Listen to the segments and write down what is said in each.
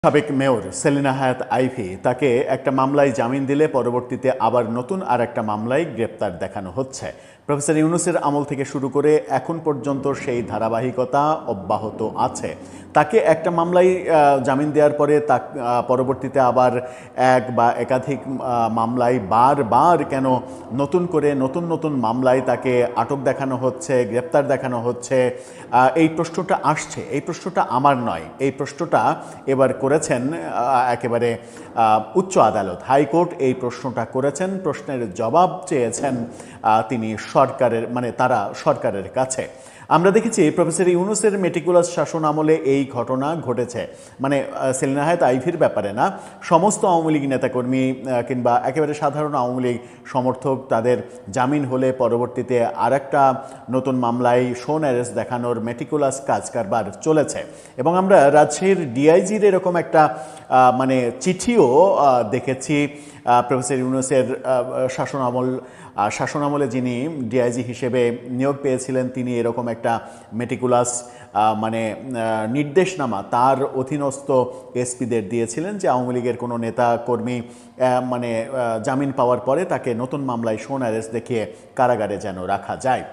সাবেক মেয়র সেলিনা হায়াৎ আইভী তাকে একটা মামলায় জামিন দিলে পরবর্তীতে আবার নতুন আর একটা মামলায় গ্রেপ্তার দেখানো হচ্ছে। প্রফেসর ইউনূসের আমল থেকে শুরু করে এখন পর্যন্ত সেই ধারাবাহিকতা অব্যাহত আছে। তাকে একটা মামলায় জামিন দেওয়ার পরে তা পরবর্তীতে আবার এক বা একাধিক মামলায় বারবার কেন নতুন করে নতুন মামলায় তাকে আটক দেখানো হচ্ছে, গ্রেপ্তার দেখানো হচ্ছে, এই প্রশ্নটা আসছে। এই প্রশ্নটা আমার নয়, এই প্রশ্নটা এবার করেছেন একেবারে উচ্চ আদালত, হাইকোর্ট এই প্রশ্নটা করেছেন। প্রশ্নের জবাব চেয়েছেন তিনি সরকারের তারা সরকারের কাছে। আমরা দেখেছি প্রফেসর ইউনূসের মেটিকুলাস শাসন আমলে এই ঘটনা ঘটেছে, সেলিনা হায়াৎ আইভীর ব্যাপারে না, সমস্ত আওয়ামী লীগ নেতাকর্মী কিংবা একেবারে সাধারণ আওয়ামী লীগ সমর্থক তাদের জামিন হলে পরবর্তীতে আর একটা নতুন মামলায় শোন অ্যারেস্ট দেখানোর মেটিকুলাস কাজ কারবার চলেছে। এবং আমরা রাজশাহীর ডিআইজির এরকম একটা চিঠিও দেখেছি। প্রফেসর ইউনূসের শাসনামলে যিনি ডিআইজি হিসেবে নিয়োগ পেয়েছিলেন তিনি এরকম একটা মেটিকুলাস নির্দেশনামা তার অধীনস্থ এসপিদের দিয়েছিলেন যে আওয়ামী লীগের কোনো নেতা কর্মী জামিন পাওয়ার পরে তাকে নতুন মামলায় শোন অ্যারেস্ট দেখিয়ে কারাগারে যেন রাখা যায়।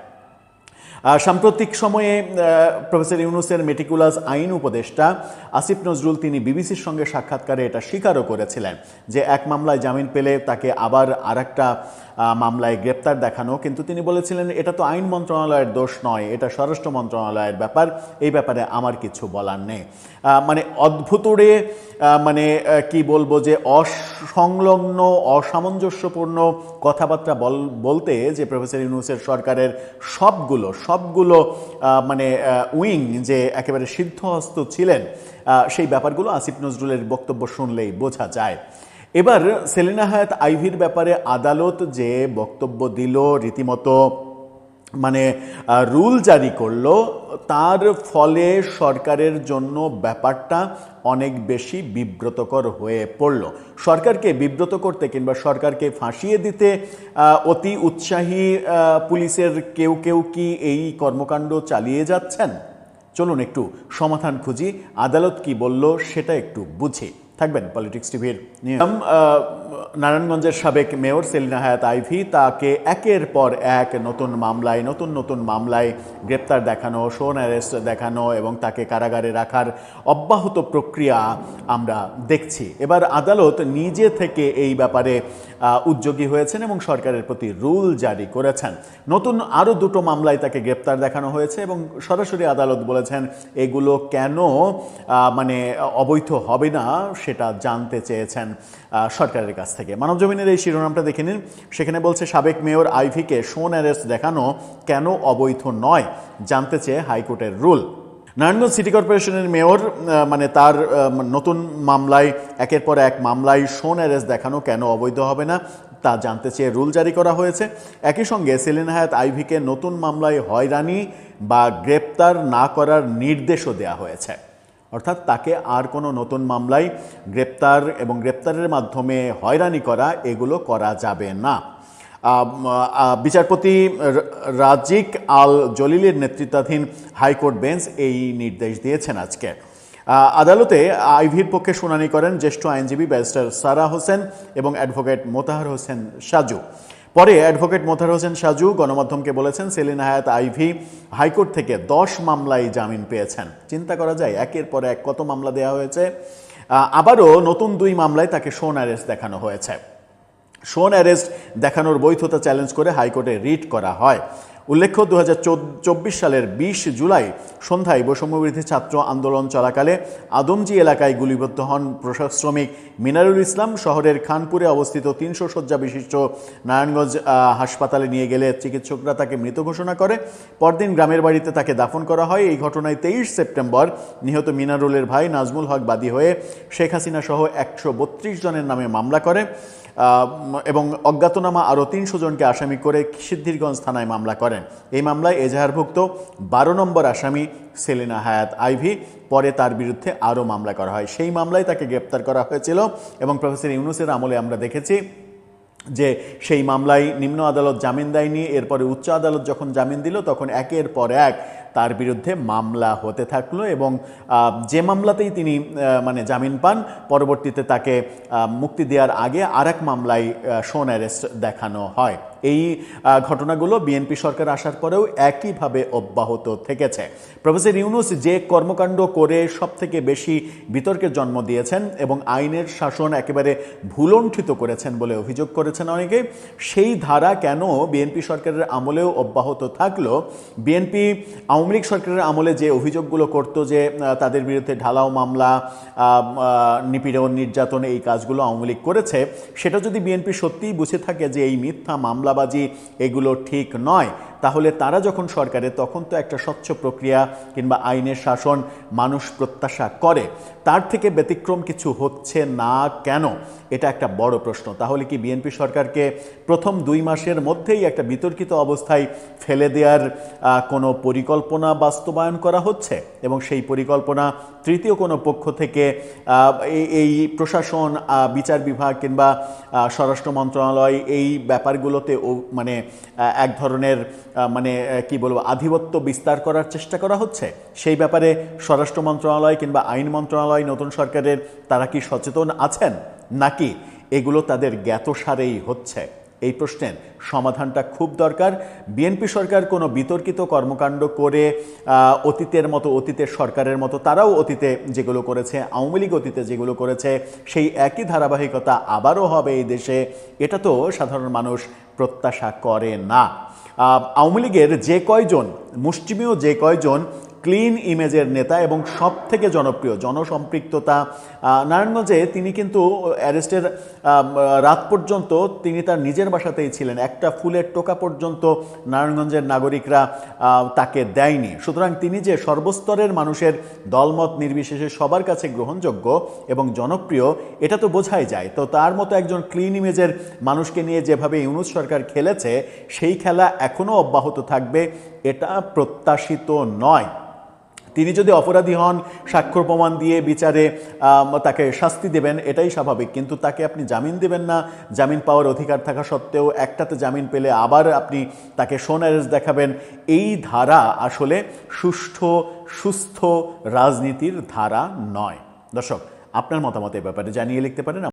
সাম্প্রতিক সময়ে প্রফেসর ইউনূসের মেটিকুলাস আইন উপদেষ্টা আসিফ নজরুল তিনি বিবিসির সঙ্গে সাক্ষাৎকারে এটা স্বীকারও করেছিলেন যে এক মামলায় জামিন পেলে তাকে আবার আরেকটা মামলায় গ্রেপ্তার দেখানো, কিন্তু তিনি বলেছিলেন এটা তো আইন মন্ত্রণালয়ের দোষ নয়, এটা স্বরাষ্ট্র মন্ত্রণালয়ের ব্যাপার, এই ব্যাপারে আমার কিছু বলার নেই। অদ্ভুতরে কি বলবো যে অসংলগ্ন অসামঞ্জস্যপূর্ণ কথাবার্তা বলতে যে প্রফেসর ইউনূসের সরকারের সবগুলো উইং যে একেবারে সিদ্ধহস্ত ছিলেন সেই ব্যাপারগুলো আসিফ নজরুলের বক্তব্য শুনলেই বোঝা যায়। এবার সেলিনা হায়াৎ আইভীর ব্যাপারে আদালত যে বক্তব্য দিল, রীতিমতো রুল জারি করলো, তার ফলে সরকারের জন্য ব্যাপারটা অনেক বেশি বিব্রতকর হয়ে পড়ল। সরকারকে বিব্রত করতে কিংবা সরকারকে ফাঁসিয়ে দিতে অতি উৎসাহী পুলিশের কেউ কি এই কর্মকাণ্ড চালিয়ে যাচ্ছেন? চলুন একটু সমাধান খুঁজি, আদালত কি বলল সেটা একটু বুঝি। থাকবেন পলিটিক্স টিভির নিয়ম। নারায়ণগঞ্জের সাবেক মেয়র সেলিনা হায়াৎ আইভী তাকে একের পর এক নতুন মামলায় গ্রেপ্তার দেখানো, শোন অ্যারেস্ট দেখানো এবং তাকে কারাগারে রাখার অব্যাহত প্রক্রিয়া আমরা দেখছি। এবার আদালত নিজে থেকে এই ব্যাপারে উদ্যোগী হয়েছেন এবং সরকারের প্রতি রুল জারি করেছেন। নতুন আরও দুটো মামলায় তাকে গ্রেপ্তার দেখানো হয়েছে এবং সরাসরি আদালত বলেছেন এগুলো কেন অবৈধ হবে না সেটা জানতে চেয়েছেন সরকারের কাছ থেকে। মানবজমিনের এই শিরোনামটা দেখে নিন, সেখানে বলছে সাবেক মেয়র আইভীকে শোন অ্যারেস্ট দেখানো কেন অবৈধ নয়, জানতে চেয়ে হাইকোর্টের রুল। নারায়ণগঞ্জ সিটি কর্পোরেশনের মেয়র তার নতুন মামলায় একের পর এক মামলায় শোন অ্যারেস্ট দেখানো কেন অবৈধ হবে না তা জানতে চেয়ে রুল জারি করা হয়েছে। একই সঙ্গে সেলিনা হায়াৎ আইভীকে নতুন মামলায় হয়রানি বা গ্রেপ্তার না করার নির্দেশও দেওয়া হয়েছে। অর্থাৎ তাকে আর কোনো নতুন মামলায় গ্রেপ্তার এবং গ্রেপ্তারের মাধ্যমে হয়রানি করা এগুলো করা যাবে না। বিচারপতি রাজিক আল জলিলের নেতৃত্বাধীন হাইকোর্ট বেঞ্চ এই নির্দেশ দিয়েছেন আজকে। আদালতে আইভীর পক্ষে শুনানি করেন জ্যেষ্ঠ আইনজীবী ব্যারিস্টার সারা হোসেন এবং অ্যাডভোকেট মোতাহার হোসেন সাজু। পরে অ্যাডভোকেট মোতাহার হোসেন সাজু গণমাধ্যমকে বলেছেন সেলিনা হায়াৎ আইভী হাইকোর্ট থেকে 10 মামলায় জামিন পেয়েছেন। চিন্তা করা যায় একের পর এক কত মামলা দেওয়া হয়েছে। আবারও নতুন 2 মামলায় তাকে শোন অ্যারেস্ট দেখানো হয়েছে। শোন অ্যারেস্ট দেখানোর বৈধতা চ্যালেঞ্জ করে হাইকোর্টে রিট করা হয়। উল্লেখ্য 2024 সালের 20 জুলাই সন্ধ্যায় বৈষম্যবিরোধী ছাত্র আন্দোলন চলাকালে আদমজি এলাকায় গুলিবিদ্ধ হন পোশাক শ্রমিক মিনারুল ইসলাম। শহরের খানপুরে অবস্থিত 300 শয্যা বিশিষ্ট নারায়ণগঞ্জ হাসপাতালে নিয়ে গেলে চিকিৎসকরা তাকে মৃত ঘোষণা করে। পরদিন গ্রামের বাড়িতে তাকে দাফন করা হয়। এই ঘটনায় 23 সেপ্টেম্বর নিহত মিনারুলের ভাই নাজমুল হক বাদী হয়ে শেখ হাসিনা সহ 132 জনের নামে মামলা করে এবং অজ্ঞাতনামা আরও 300 জনকে আসামি করে সিদ্ধিরগঞ্জ থানায় মামলা করেন। এই মামলায় এজাহারভুক্ত 12 নম্বর আসামি সেলিনা হায়াৎ আইভী। পরে তার বিরুদ্ধে আরও মামলা করা হয়। সেই মামলায় তাকে গ্রেপ্তার করা হয়েছিল এবং প্রফেসর ইউনূসের আমলে আমরা দেখেছি যে সেই মামলায় নিম্ন আদালত জামিন দেয়নি, এরপরে উচ্চ আদালত যখন জামিন দিল তখন একের পর এক তার বিরুদ্ধে মামলা হতে থাকলো এবং যে মামলাতেই তিনি মানে জামিন পান, পরবর্তীতে তাকে মুক্তি দেওয়ার আগে আরেক মামলায় শোন অ্যারেস্ট দেখানো হয়। এই ঘটনাগুলো বিএনপি সরকার আসার পরেও একইভাবে অব্যাহত থেকেছে। প্রফেসর ইউনূস যে কর্মকাণ্ড করে সবথেকে বেশি বিতর্কের জন্ম দিয়েছেন এবং আইনের শাসন একেবারে ভুলণ্ঠিত করেছেন বলে অভিযোগ করেছেন অনেকে, সেই ধারা কেন বিএনপি সরকারের আমলেও অব্যাহত থাকলো? বিএনপি আওয়ামী লীগ সরকারের আমলে যে অভিযোগগুলো করতো যে তাদের বিরুদ্ধে ঢালাও মামলা, নিপীড়ন, নির্যাতন, এই কাজগুলো আওয়ামী লীগ করেছে, সেটা যদি বিএনপি সত্যিই বুঝে থাকে যে এই মিথ্যা মামলাবাজি এগুলো ঠিক নয়, তাহলে তারা যখন সরকারে তখন তো একটা স্বচ্ছ প্রক্রিয়া কিংবা আইনের শাসন মানুষ প্রত্যাশা করে। তার থেকে ব্যতিক্রম কিছু হচ্ছে না কেন? এটা একটা বড় প্রশ্ন। তাহলে কি বিএনপি সরকারকে প্রথম 2 মাসের মধ্যেই একটা বিতর্কিত অবস্থায় ফেলে দেওয়ার কোনো পরিকল্পনা বাস্তবায়ন করা হচ্ছে এবং সেই পরিকল্পনা তৃতীয় কোনো পক্ষ থেকে এই প্রশাসন, বিচার বিভাগ কিংবা স্বরাষ্ট্র মন্ত্রণালয় এই ব্যাপারগুলোতে মানে এক ধরনের মানে কি বলবো আধিপত্য বিস্তার করার চেষ্টা করা হচ্ছে? সেই ব্যাপারে স্বরাষ্ট্র মন্ত্রণালয় কিংবা আইন মন্ত্রণালয় নতুন সরকারের তারা কি সচেতন আছেন, নাকি এগুলো তাদের জ্ঞাতসারেই হচ্ছে? এই প্রশ্নের সমাধানটা খুব দরকার। বিএনপি সরকার কোনো বিতর্কিত কর্মকাণ্ড করে অতীতের মতো, অতীতের সরকারের মতো তারাও অতীতে যেগুলো করেছে, আওয়ামী লীগ অতীতে যেগুলো করেছে, সেই একই ধারাবাহিকতা আবারও হবে এই দেশে, এটা তো সাধারণ মানুষ প্রত্যাশা করে না। আওয়ামী লীগের যে কয়জন মুষ্টিমেয়, যে কয়জন ক্লিন ইমেজের নেতা এবং সব থেকে জনপ্রিয়, জনসম্পৃক্ততা, নারায়ণগঞ্জে তিনি কিন্তু অ্যারেস্টের রাত পর্যন্ত তিনি তার নিজের বাসাতেই ছিলেন, একটা ফুলের টোকা পর্যন্ত নারায়ণগঞ্জের নাগরিকরা তাকে দেয়নি। সুতরাং তিনি যে সর্বস্তরের মানুষের দলমত নির্বিশেষে সবার কাছে গ্রহণযোগ্য এবং জনপ্রিয়, এটা তো বোঝাই যায়। তো তার মতো একজন ক্লিন ইমেজের মানুষকে নিয়ে যেভাবে ইউনূস সরকার খেলেছে, সেই খেলা এখনও অব্যাহত থাকবে, এটা প্রত্যাশিত নয়। তিনি যদি অপরাধী হন, স্বাক্ষর প্রমাণ দিয়ে বিচারে তাকে শাস্তি দেবেন, এটাই স্বাভাবিক, কিন্তু তাকে আপনি জামিন দেবেন না। জামিন পাওয়ার অধিকার থাকা সত্ত্বেও একটাতে জামিন পেলে আবার আপনি তাকে শোন অ্যারেস্ট দেখাবেন। এই ধারা আসলে সুস্থ রাজনীতির ধারা নয়। দর্শক, আপনার মতামত এ ব্যাপারে জানিয়ে লিখতে পারেন।